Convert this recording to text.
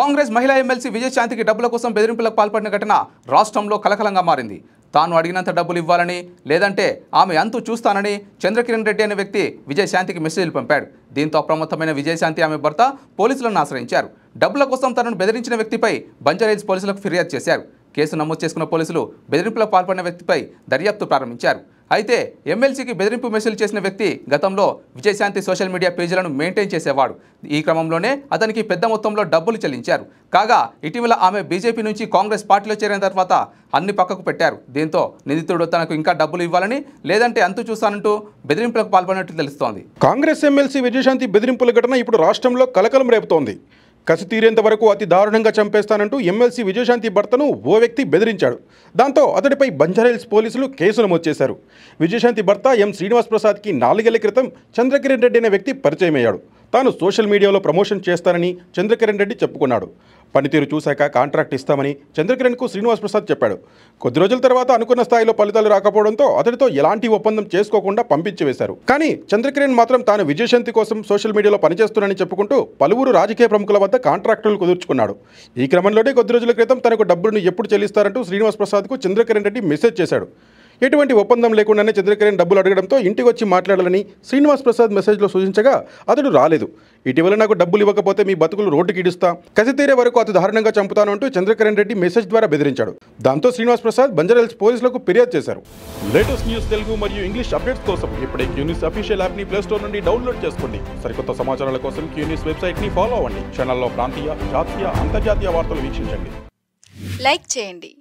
కాంగ్రెస్ మహిళా ఎమ్మెల్సీ విజయశాంతికి డబ్బుల కోసం బెదిరింపులకు పాల్పడిన ఘటన రాష్ట్రంలో కలకలంగా మారింది. తాను అడిగినంత డబ్బులు ఇవ్వాలని లేదంటే ఆమె అంతు చూస్తానని చంద్రకిరణ్ రెడ్డి అనే వ్యక్తి విజయశాంతికి మెసేజ్లు పంపాడు. దీంతో అప్రమత్తమైన విజయశాంతి ఆమె భర్త పోలీసులను ఆశ్రయించారు. డబ్బుల కోసం తనను బెదిరించిన వ్యక్తిపై బంజారాహిల్స్ పోలీసులకు ఫిర్యాదు చేశారు. కేసు నమోదు చేసుకున్న పోలీసులు బెదిరింపులకు పాల్పడిన వ్యక్తిపై దర్యాప్తు ప్రారంభించారు. అయితే ఎమ్మెల్సీకి బెదిరింపు మెసేజ్ చేసిన వ్యక్తి గతంలో విజయశాంతి సోషల్ మీడియా పేజీలను మెయింటైన్ చేసేవాడు. ఈ క్రమంలోనే అతనికి పెద్ద మొత్తంలో డబ్బులు చెల్లించారు. కాగా ఇటీవల ఆమె బీజేపీ నుంచి కాంగ్రెస్ పార్టీలో చేరిన తర్వాత అన్ని పక్కకు పెట్టారు. దీంతో నిందితుడు తనకు ఇంకా డబ్బులు ఇవ్వాలని లేదంటే అంతు చూస్తానంటూ బెదిరింపులకు పాల్పడినట్టు తెలుస్తోంది. కాంగ్రెస్ ఎమ్మెల్సీ విజయశాంతి బెదిరింపుల ఘటన ఇప్పుడు రాష్ట్రంలో కలకలం రేపుతోంది. కసి తీరేంత వరకు అతి దారుణంగా చంపేస్తానంటూ ఎమ్మెల్సీ విజయశాంతి భర్తను ఓ వ్యక్తి బెదిరించాడు. దాంతో అతడిపై బంజారాహిల్స్ పోలీసులు కేసు నమోదు చేశారు. విజయశాంతి భర్త ఎం శ్రీనివాస్ ప్రసాద్కి 4 ఏళ్ల క్రితం చంద్రకిరణ్ రెడ్డి అనే వ్యక్తి పరిచయం అయ్యాడు. తాను సోషల్ మీడియాలో ప్రమోషన్ చేస్తానని చంద్రకిరణ్ రెడ్డి చెప్పుకున్నాడు. పనితీరు చూశాక కాంట్రాక్ట్ ఇస్తామని చంద్రకిరణ్కు శ్రీనివాస్ ప్రసాద్ చెప్పాడు. కొద్ది రోజుల తర్వాత అనుకున్న స్థాయిలో ఫలితాలు రాకపోవడంతో అతడితో ఎలాంటి ఒప్పందం చేసుకోకుండా పంపించి వేశారు. కానీ చంద్రకిరణ్ మాత్రం తాను విజయశాంతి కోసం సోషల్ మీడియాలో పనిచేస్తున్నానని చెప్పుకుంటూ పలువురు రాజకీయ ప్రముఖుల వద్ద కాంట్రాక్టులు కుదుర్చుకున్నాడు. ఈ క్రమంలోనే కొద్ది రోజుల క్రితం తనకు డబ్బులను ఎప్పుడు చెల్లిస్తారంటూ శ్రీనివాస్ ప్రసాద్కు చంద్రకిరణ్ రెడ్డి మెసేజ్ చేశాడు. ఎటువంటి ఒప్పందం లేకుండానే చంద్రకిరణ్ డబ్బులు అడగడంతో ఇంటికి వచ్చి మాట్లాడాలని శ్రీనివాస్ ప్రసాద్ మెసేజ్లో సూచించగా అతడు రాలేదు. ఇటీవల నాకు డబ్బులు ఇవ్వకపోతే మీ బతుకులు రోడ్డుకి ఇడుస్తా, కసి తీరే వరకు అతి దారుణంగా చంపుతాను అంటూ చంద్రకిరణ్ రెడ్డి మెసేజ్ ద్వారా బెదిరించాడు. దాంతో శ్రీనివాస్ ప్రసాద్ బంజారాహిల్స్ పోలీసులకు ఫిర్యాదు చేశారు. లేటెస్ట్ న్యూస్ తెలుగు మరియు ఇంగ్లీష్ అప్డేట్స్ కోసం ఇప్పుడే క్యూన్యూస్ అఫీషియల్ యాప్ని ప్లే స్టోర్ నుండి డౌన్లోడ్ చేసుకోండి. సరికొత్త సమాచారాల కోసం క్యూన్యూస్ వెబ్సైట్ని ఫాలో అవ్వండి. ఛానల్లో ప్రాంతీయ, జాతీయ, అంతర్జాతీయ వార్తలు వీక్షించండి. లైక్ చేయండి.